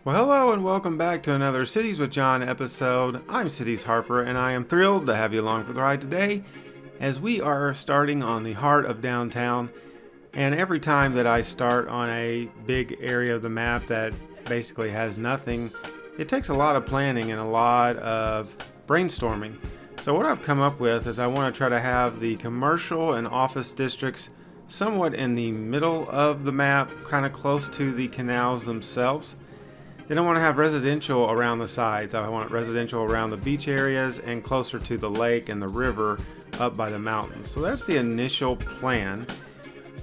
Well, hello and welcome back to another Cities with John episode. I'm Cities Harper, and I am thrilled to have you along for the ride today as we are starting on the heart of downtown. And every time that I start on a big area of the map that basically has nothing, it takes a lot of planning and a lot of brainstorming. So what I've come up with is I want to try to have the commercial and office districts somewhat in the middle of the map, kind of close to the canals themselves. Then I want to have residential around the sides. I want residential around the beach areas and closer to the lake and the river up by the mountains. So that's the initial plan.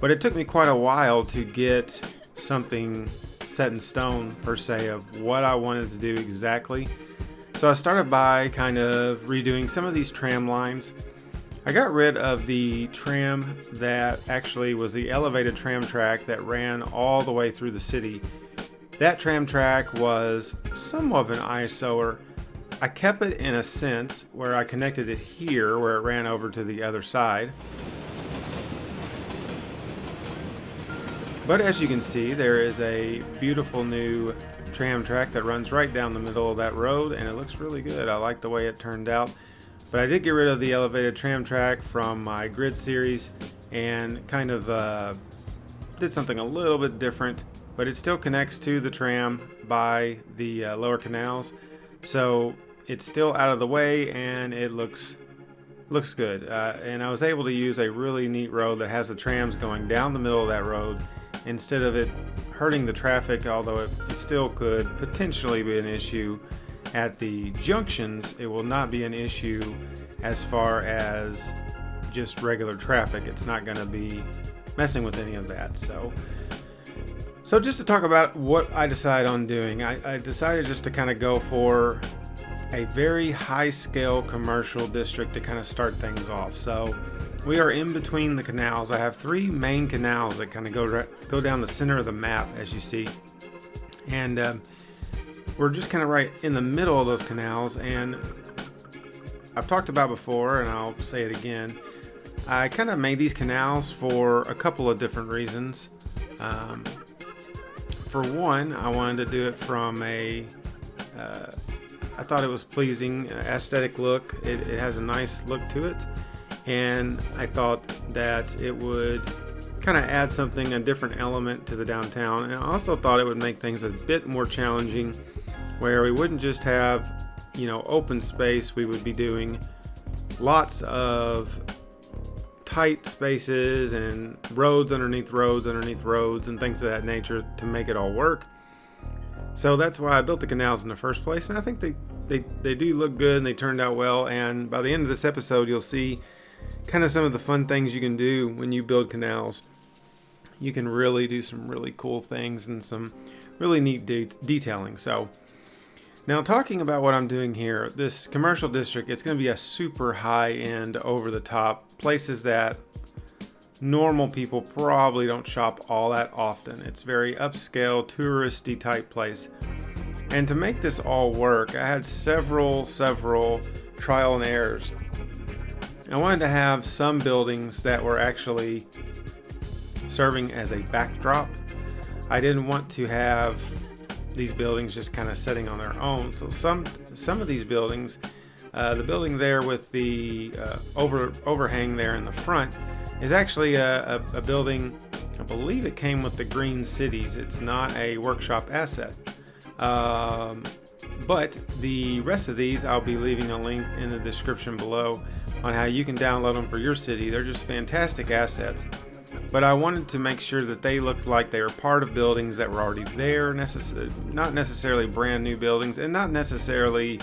But it took me quite a while to get something set in stone, per se, of what I wanted to do exactly. So I started by kind of redoing some of these tram lines. I got rid of the tram that actually was the elevated tram track that ran all the way through the city. That tram track was somewhat of an eyesore. I kept it in a sense where I connected it here where it ran over to the other side. But as you can see, there is a beautiful new tram track that runs right down the middle of that road, and it looks really good. I like the way it turned out. But I did get rid of the elevated tram track from my grid series and kind of did something a little bit different. But it still connects to the tram by the lower canals, so it's still out of the way and it looks good. And I was able to use a really neat road that has the trams going down the middle of that road instead of it hurting the traffic, although it still could potentially be an issue at the junctions. It will not be an issue as far as just regular traffic. It's not going to be messing with any of that. So just to talk about what I decided on doing, I decided just to kind of go for a very high-scale commercial district to kind of start things off. So we are in between the canals. I have three main canals that kind of go down the center of the map, as you see. And we're just kind of right in the middle of those canals. And I've talked about before, and I'll say it again, I kind of made these canals for a couple of different reasons. For one, I wanted to do it from I thought it was pleasing, aesthetic look. It has a nice look to it. And I thought that it would kind of add something, a different element to the downtown. And I also thought it would make things a bit more challenging, where we wouldn't just have, open space. We would be doing lots of tight spaces and roads underneath roads and things of that nature to make it all work. So that's why I built the canals in the first place, and I think they do look good and they turned out well. And by the end of this episode, you'll see kind of some of the fun things you can do when you build canals. You can really do some really cool things and some really neat detailing. So now, talking about what I'm doing here, this commercial district, it's going to be a super high-end, over-the-top, places that normal people probably don't shop all that often. It's very upscale, touristy type place. And to make this all work, I had several trial and errors. I wanted to have some buildings that were actually serving as a backdrop. I didn't want to have these buildings just kind of sitting on their own. So some of these buildings, the building there with the overhang there in the front is actually a building, I believe it came with the Green Cities. It's not a workshop asset. But the rest of these, I'll be leaving a link in the description below on how you can download them for your city. They're just fantastic assets. But I wanted to make sure that they looked like they were part of buildings that were already there, not necessarily brand new buildings, and not necessarily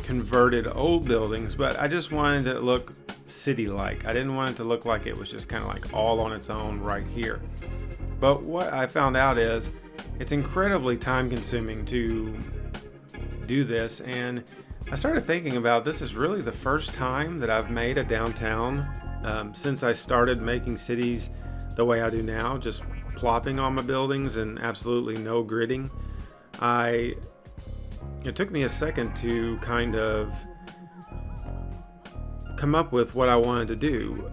converted old buildings, but I just wanted it to look city-like. I didn't want it to look like it was just kind of like all on its own right here. But what I found out is it's incredibly time-consuming to do this, and I started thinking about this is really the first time that I've made a downtown since I started making cities the way I do now, just plopping on my buildings and absolutely no gridding. It took me a second to kind of come up with what I wanted to do.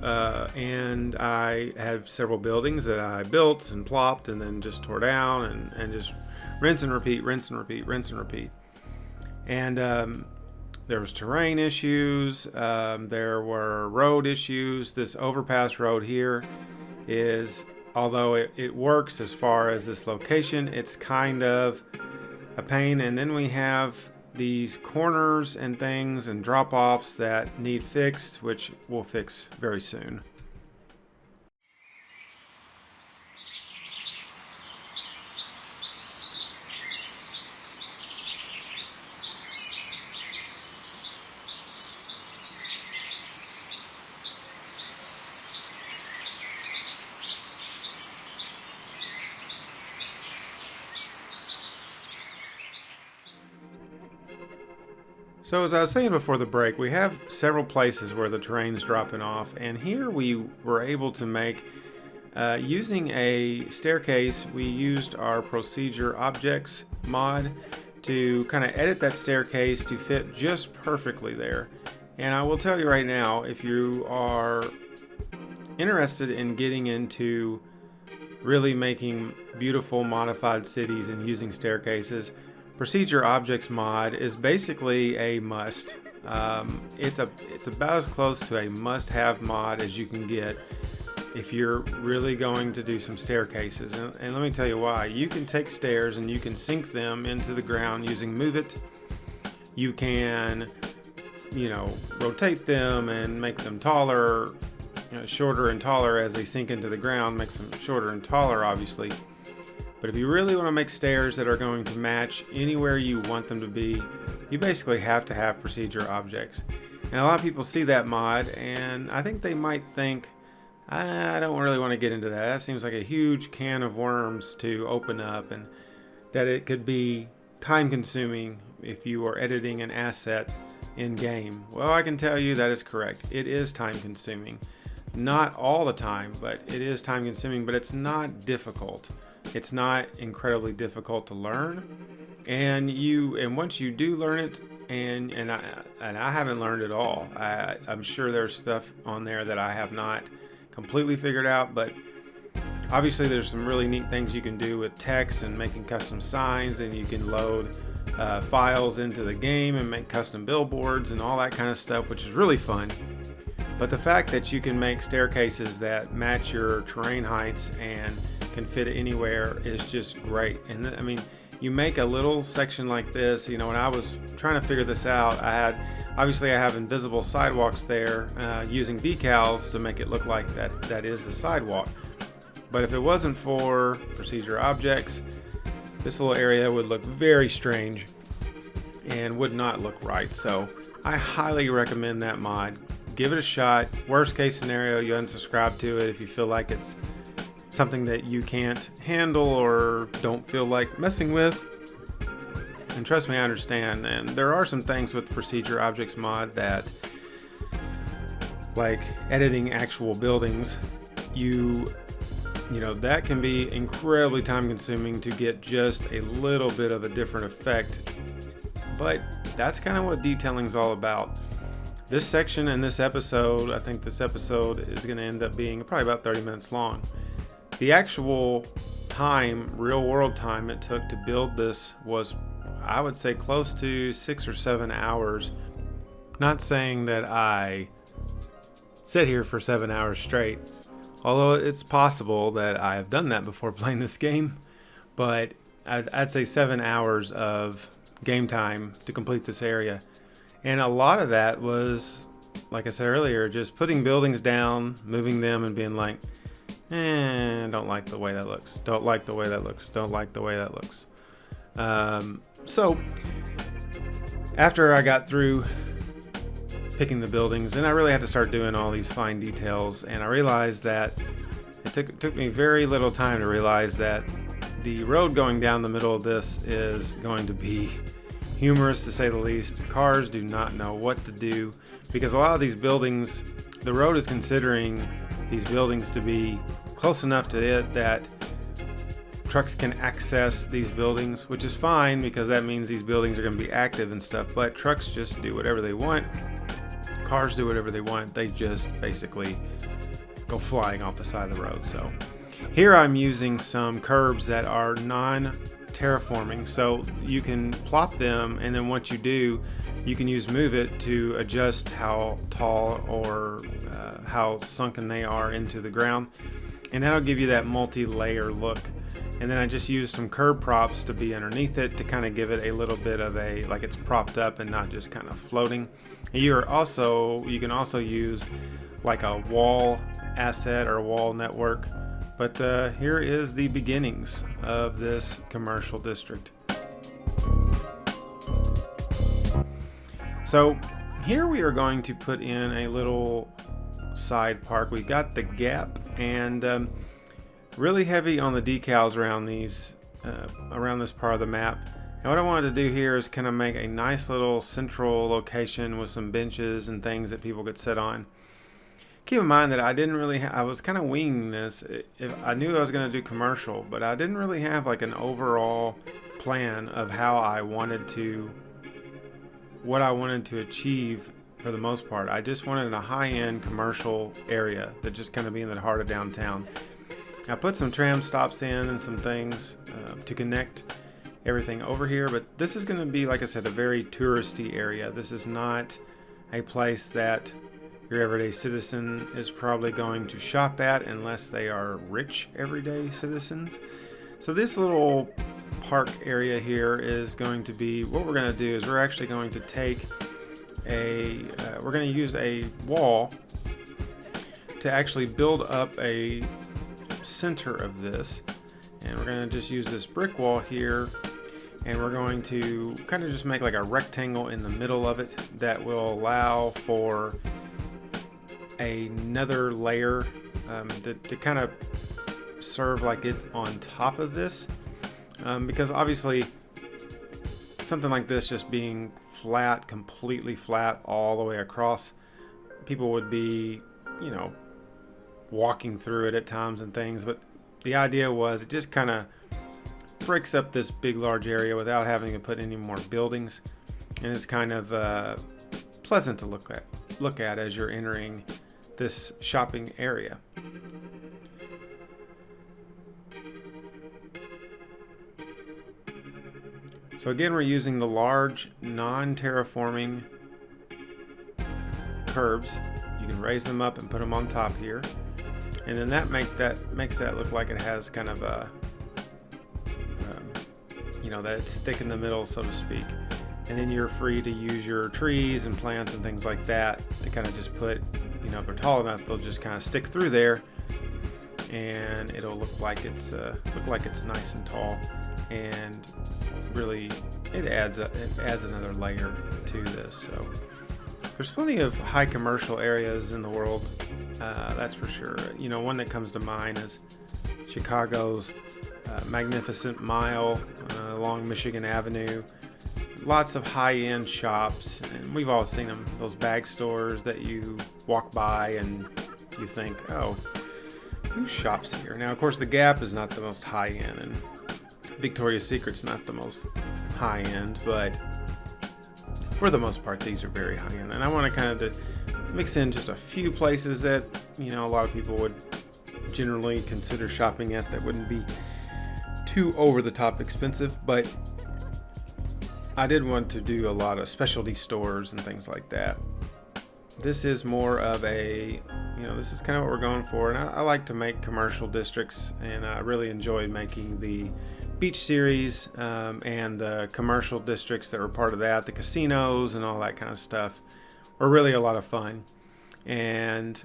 And I had several buildings that I built and plopped and then just tore down and just rinse and repeat, rinse and repeat, rinse and repeat. And there was terrain issues. There were road issues. This overpass road here is, although it works as far as this location, it's kind of a pain. And then we have these corners and things and drop-offs that need fixed, which we'll fix very soon. So as I was saying before the break, we have several places where the terrain's dropping off, and here we were able to make, using a staircase, we used our Procedure Objects mod to kind of edit that staircase to fit just perfectly there. And I will tell you right now, if you are interested in getting into really making beautiful modified cities and using staircases, Procedure Objects mod is basically a must. It's about as close to a must-have mod as you can get if you're really going to do some staircases. And let me tell you why. You can take stairs and you can sink them into the ground using Move It. You can, rotate them and make them taller, shorter and taller as they sink into the ground, makes them shorter and taller, obviously. But if you really want to make stairs that are going to match anywhere you want them to be, you basically have to have Procedure Objects. And a lot of people see that mod, and I think they might think, I don't really want to get into that. That seems like a huge can of worms to open up, and that it could be time consuming if you are editing an asset in game. Well, I can tell you that is correct. It is time consuming. Not all the time, but it is time consuming, but it's not difficult. It's not incredibly difficult to learn, and once you do learn it, and I haven't learned it all. I'm sure there's stuff on there that I have not completely figured out, but obviously there's some really neat things you can do with text and making custom signs, and you can load files into the game and make custom billboards and all that kind of stuff, which is really fun. But the fact that you can make staircases that match your terrain heights and can fit anywhere is just great. And I mean, you make a little section like this. When I was trying to figure this out, I have invisible sidewalks there, using decals to make it look like that is the sidewalk. But if it wasn't for Procedure Objects, this little area would look very strange and would not look right. So I highly recommend that mod. Give it a shot. Worst case scenario, you unsubscribe to it if you feel like it's something that you can't handle or don't feel like messing with. And trust me, I understand. And there are some things with Procedure Objects mod that, like editing actual buildings, that can be incredibly time consuming to get just a little bit of a different effect. But that's kind of what detailing is all about. This section in this episode, I think this episode is going to end up being probably about 30 minutes long. The actual time, real world time it took to build this was, I would say, close to 6 or 7 hours. Not saying that I sit here for 7 hours straight, although it's possible that I have done that before playing this game, but I'd say 7 hours of game time to complete this area. And a lot of that was, like I said earlier, just putting buildings down, moving them, and being like, don't like the way that looks. Don't like the way that looks. Don't like the way that looks. So after I got through picking the buildings, then I really had to start doing all these fine details, and I realized that it took me very little time to realize that the road going down the middle of this is going to be humorous, to say the least. Cars do not know what to do, because a lot of these buildings, the road is considering these buildings to be close enough to it that trucks can access these buildings, which is fine because that means these buildings are going to be active and stuff, but trucks just do whatever they want. Cars do whatever they want. They just basically go flying off the side of the road. So here I'm using some curbs that are non-terraforming. So you can plop them, and then once you do, you can use Move It to adjust how tall or how sunken they are into the ground. And that'll give you that multi-layer look. And then I just used some curb props to be underneath it to kind of give it a little bit of a, like it's propped up and not just kind of floating. And you can also use like a wall asset or a wall network. But here is the beginnings of this commercial district. So here we are going to put in a little side park. We've got the gap, and really heavy on the decals around these around this part of the map. And what I wanted to do here is kind of make a nice little central location with some benches and things that people could sit on. Keep in mind that I didn't really I was kind of winging this. I knew I was going to do commercial, but I didn't really have like an overall plan of what I wanted to achieve for the most part. I just wanted a high-end commercial area that just kind of be in the heart of downtown. I put some tram stops in and some things to connect everything over here, but this is going to be, like I said, a very touristy area. This is not a place that your everyday citizen is probably going to shop at unless they are rich everyday citizens. So this little park area here is going to be, what we're going to do is we're actually going to take we're going to use a wall to actually build up a center of this, and we're going to just use this brick wall here, and we're going to kind of just make like a rectangle in the middle of it that will allow for another layer to kind of serve like it's on top of this, because obviously something like this just being flat, completely flat all the way across, people would be, walking through it at times and things. But the idea was it just kind of breaks up this big large area without having to put any more buildings, and it's kind of pleasant to look at as you're entering this shopping area. So again, we're using the large non-terraforming curbs. You can raise them up and put them on top here, and then that makes that look like it has kind of a that it's thick in the middle, so to speak. And then you're free to use your trees and plants and things like that to kind of just put, if they're tall enough, they'll just kind of stick through there, and it'll look like it's nice and tall. And really, it adds another layer to this. So there's plenty of high commercial areas in the world, that's for sure. One that comes to mind is Chicago's Magnificent Mile along Michigan Avenue. Lots of high-end shops, and we've all seen them, those bag stores that you walk by and you think, oh, who shops here? Now, of course, the Gap is not the most high-end, and Victoria's Secret's not the most high-end, but for the most part, these are very high-end. And I want to kind of mix in just a few places that, a lot of people would generally consider shopping at that wouldn't be too over-the-top expensive, but I did want to do a lot of specialty stores and things like that. This is more of a, this is kind of what we're going for. And I like to make commercial districts, and I really enjoyed making the beach series and the commercial districts that were part of that, the casinos and all that kind of stuff were really a lot of fun. And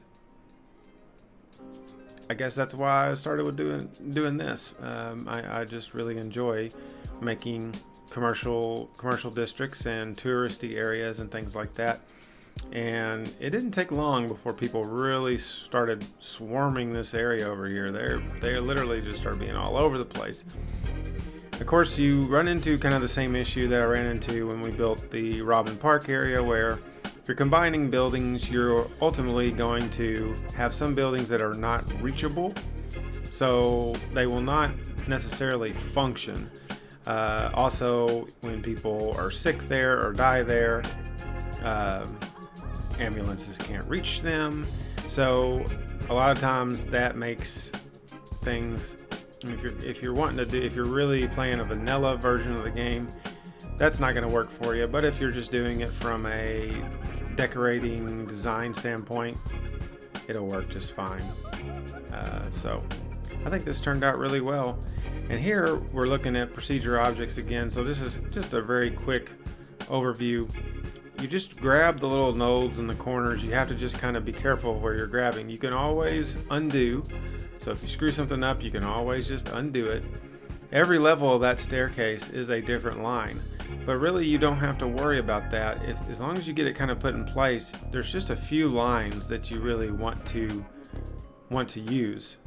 I guess that's why I started with doing this. I just really enjoy making commercial districts and touristy areas and things like that. And it didn't take long before people really started swarming this area over here. They literally just started being all over the place. Of course, you run into kind of the same issue that I ran into when we built the Robin Park area, where if you're combining buildings, you're ultimately going to have some buildings that are not reachable, so they will not necessarily function. Also, when people are sick there or die there, ambulances can't reach them. So a lot of times that makes things, if you're wanting to do, if you're really playing a vanilla version of the game, that's not going to work for you. But if you're just doing it from a decorating design standpoint, it'll work just fine. So I think this turned out really well. And here we're looking at procedure objects again. So this is just a very quick overview. You just grab the little nodes in the corners. You have to just kind of be careful where you're grabbing. You can always undo. So if you screw something up, you can always just undo it. Every level of that staircase is a different line, but really you don't have to worry about that. As long as you get it kind of put in place, there's just a few lines that you really want to use.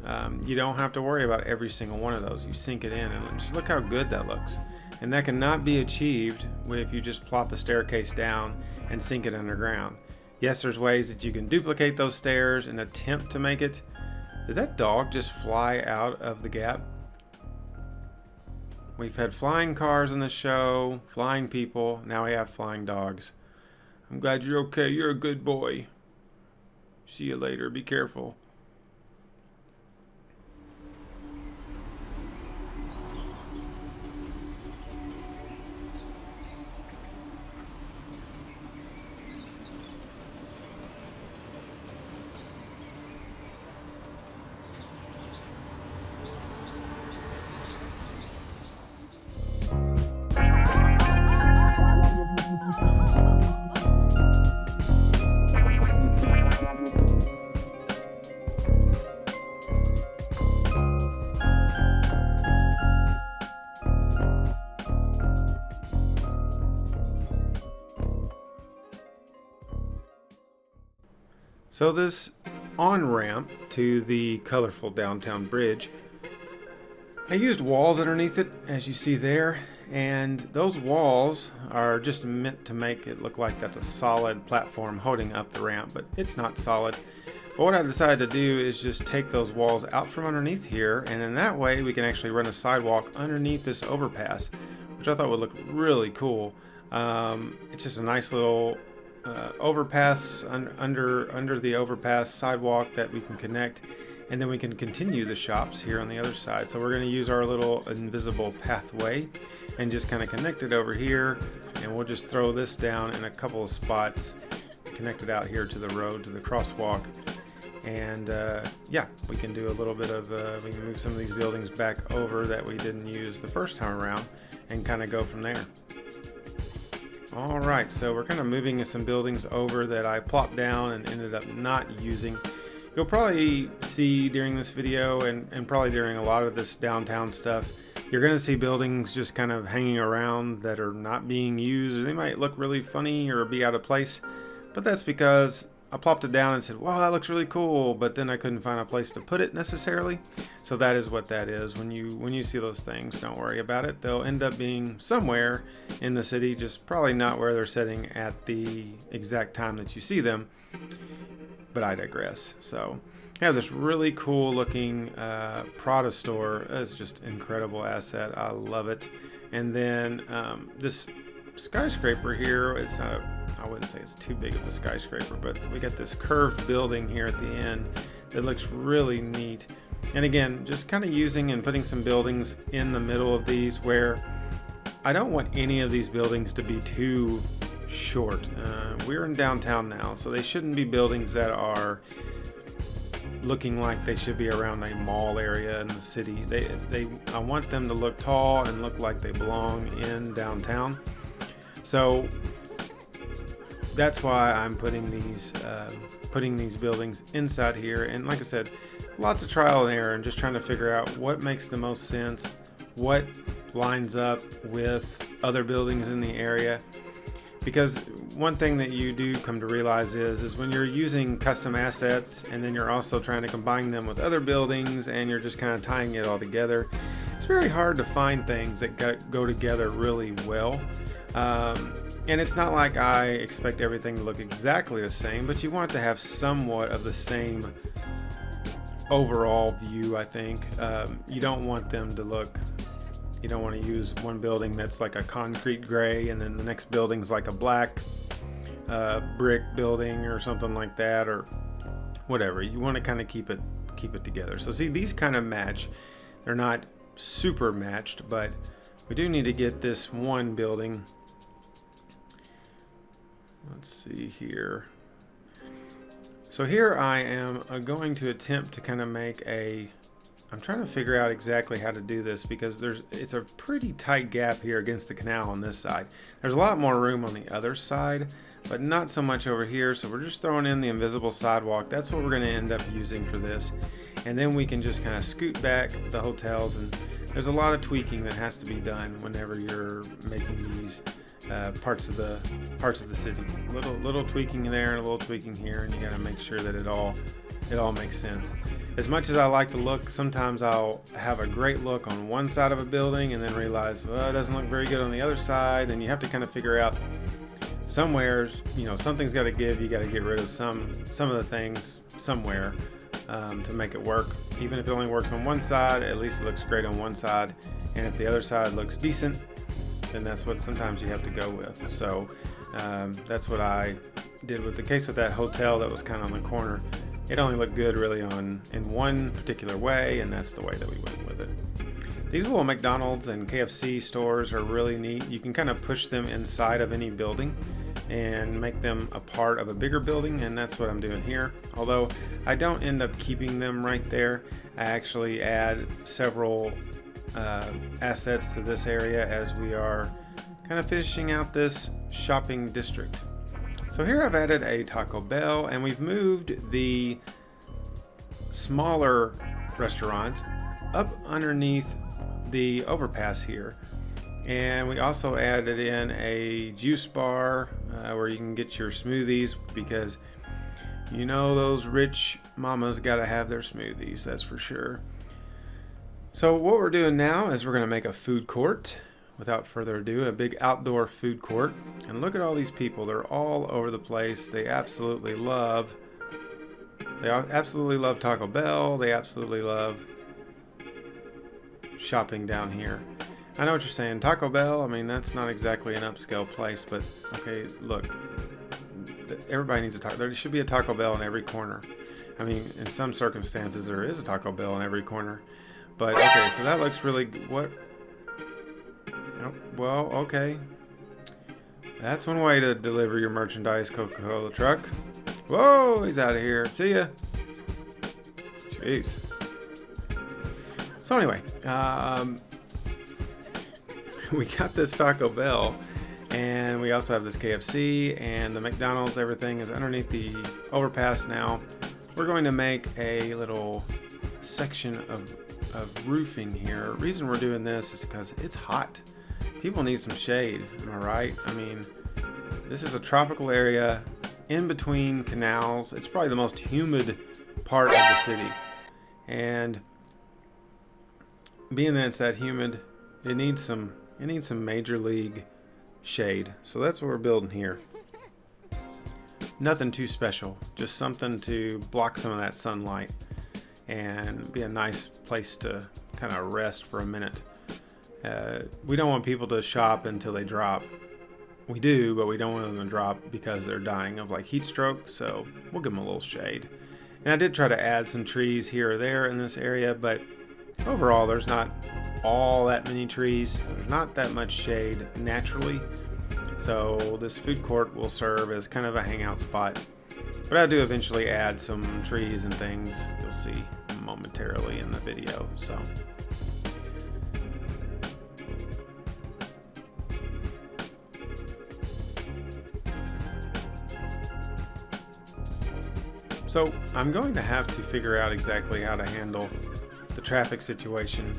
You don't have to worry about every single one of those. You sink it in and just look how good that looks. And that cannot be achieved if you just plop the staircase down and sink it underground. Yes, there's ways that you can duplicate those stairs and attempt to make it. Did that dog just fly out of the gap? We've had flying cars in the show, flying people, now we have flying dogs. I'm glad you're okay. You're a good boy. See you later. Be careful. So this on-ramp to the colorful downtown bridge, I used walls underneath it, as you see there, and those walls are just meant to make it look like that's a solid platform holding up the ramp, but it's not solid. But what I decided to do is just take those walls out from underneath here, and in that way we can actually run a sidewalk underneath this overpass, which I thought would look really cool. It's just a nice little overpass under the overpass sidewalk that we can connect, and then we can continue the shops here on the other side. So we're going to use our little invisible pathway and just kind of connect it over here, and we'll just throw this down in a couple of spots, connect it out here to the road, to the crosswalk, and yeah, we can do a little bit of we can move some of these buildings back over that we didn't use the first time around and kind of go from there. Alright, so we're kind of moving some buildings over that I plopped down and ended up not using. You'll probably see during this video and probably during a lot of this downtown stuff, you're going to see buildings just kind of hanging around that are not being used, or they might look really funny or be out of place, but that's because I plopped it down and said, wow, that looks really cool, but then I couldn't find a place to put it necessarily. So that is what that is. When you see those things, don't worry about it. They'll end up being somewhere in the city, just probably not where they're sitting at the exact time that you see them. But I digress. So I have this really cool looking Prada store. It's just an incredible asset. I love it. And then this skyscraper here, it's not I wouldn't say it's too big of a skyscraper, but we got this curved building here at the end that looks really neat. And again, just kind of using and putting some buildings in the middle of these where I don't want any of these buildings to be too short. We're in downtown now, so they shouldn't be buildings that are looking like they should be around a mall area in the city. I want them to look tall and look like they belong in downtown. So that's why I'm putting these buildings inside here. And like I said, lots of trial and error and just trying to figure out what makes the most sense, what lines up with other buildings in the area. Because one thing that you do come to realize is when you're using custom assets and then you're also trying to combine them with other buildings and you're just kind of tying it all together, it's very hard to find things that go together really well. And it's not like I expect everything to look exactly the same, but you want to have somewhat of the same overall view, I think. You don't want them to look, you don't want to use one building that's like a concrete gray and then the next building's like a black brick building or something like that, or whatever. You want to kind of keep it together. So see, these kind of match. They're not super matched, but we do need to get this one building. Let's see here. So here I am going to attempt to kind of make I'm trying to figure out exactly how to do this, because it's a pretty tight gap here against the canal on this side. There's a lot more room on the other side, but not so much over here. So we're just throwing in the invisible sidewalk. That's what we're going to end up using for this. And then we can just kind of scoot back the hotels, and there's a lot of tweaking that has to be done whenever you're making these parts of the city. Little tweaking there and a little tweaking here, and you got to make sure that it all makes sense. As much as I like the look, sometimes I'll have a great look on one side of a building and then realize, well, it doesn't look very good on the other side. And you have to kind of figure out somewhere, something's got to give. You got to get rid of some of the things somewhere to make it work. Even if it only works on one side, at least it looks great on one side. And if the other side looks decent, then that's what sometimes you have to go with. So that's what I did with the case with that hotel that was kind of on the corner. It only looked good really in one particular way, and that's the way that we went with it. These little McDonald's and KFC stores are really neat. You can kind of push them inside of any building and make them a part of a bigger building, and that's what I'm doing here. Although I don't end up keeping them right there, I actually add several assets to this area as we are kind of finishing out this shopping district. So here I've added a Taco Bell, and we've moved the smaller restaurants up underneath the overpass here. And we also added in a juice bar where you can get your smoothies, because those rich mamas got to have their smoothies, that's for sure. So what we're doing now is we're going to make a food court. Without further ado, a big outdoor food court. And look at all these people. They're all over the place. They absolutely love Taco Bell. They absolutely love shopping down here. I know what you're saying. Taco Bell, I mean, that's not exactly an upscale place, but okay, look. Everybody needs a taco. There should be a Taco Bell in every corner. I mean, in some circumstances, there is a Taco Bell in every corner. But okay, so that looks really good. What? Oh, well, okay. That's one way to deliver your merchandise, Coca-Cola truck. Whoa, he's out of here. See ya. Jeez. So anyway, we got this Taco Bell, and we also have this KFC, and the McDonald's. Everything is underneath the overpass now. We're going to make a little section of roofing here. The reason we're doing this is because it's hot. People need some shade, am I right? I mean, this is a tropical area in between canals. It's probably the most humid part of the city. And being that it's that humid, it needs some major league shade. So that's what we're building here. Nothing too special, just something to block some of that sunlight and be a nice place to kind of rest for a minute. We don't want people to shop until they drop. We do, but we don't want them to drop because they're dying of like heat stroke, so we'll give them a little shade. And I did try to add some trees here or there in this area, but overall there's not all that many trees. There's not that much shade naturally. So this food court will serve as kind of a hangout spot. But I do eventually add some trees and things. You'll see momentarily in the video. So I'm going to have to figure out exactly how to handle the traffic situation.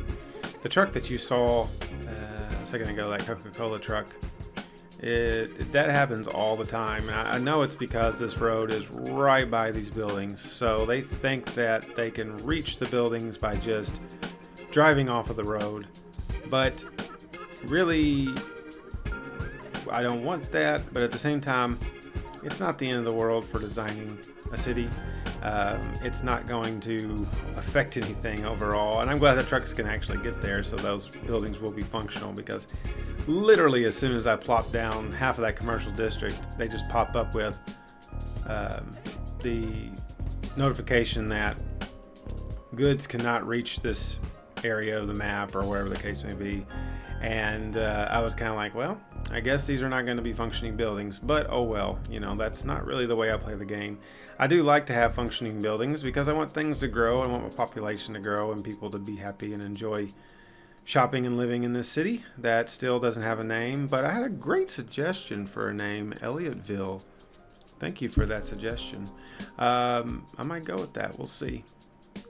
The truck that you saw a second ago, that Coca-Cola truck, that happens all the time. I know it's because this road is right by these buildings, so they think that they can reach the buildings by just driving off of the road. But really, I don't want that, but at the same time, it's not the end of the world for designing a city. it's not going to affect anything overall. And I'm glad the trucks can actually get there, so those buildings will be functional, because literally as soon as I plop down half of that commercial district, they just pop up with the notification that goods cannot reach this area of the map, or whatever the case may be. And I was kind of like, well, I guess these are not going to be functioning buildings, but oh well, you know, that's not really the way I play the game. I do like to have functioning buildings because I want things to grow. I want my population to grow and people to be happy and enjoy shopping and living in this city that still doesn't have a name. But I had a great suggestion for a name, Elliotville. Thank you for that suggestion. I might go with that. We'll see.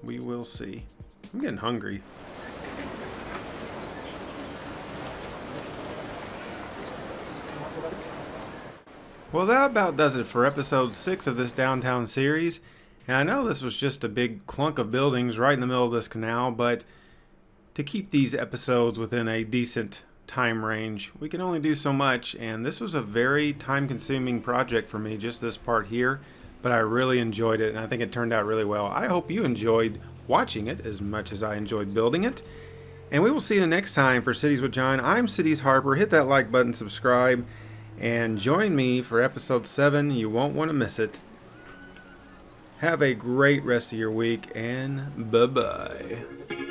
We will see. I'm getting hungry. Well, that about does it for episode 6 of this downtown series. And I know this was just a big clunk of buildings right in the middle of this canal, but to keep these episodes within a decent time range, we can only do so much. And this was a very time-consuming project for me, just this part here. But I really enjoyed it, and I think it turned out really well. I hope you enjoyed watching it as much as I enjoyed building it. And we will see you next time for Cities with John. I'm Cities Harper. Hit that like button, subscribe, and join me for episode 7. You won't want to miss it. Have a great rest of your week, and bye-bye.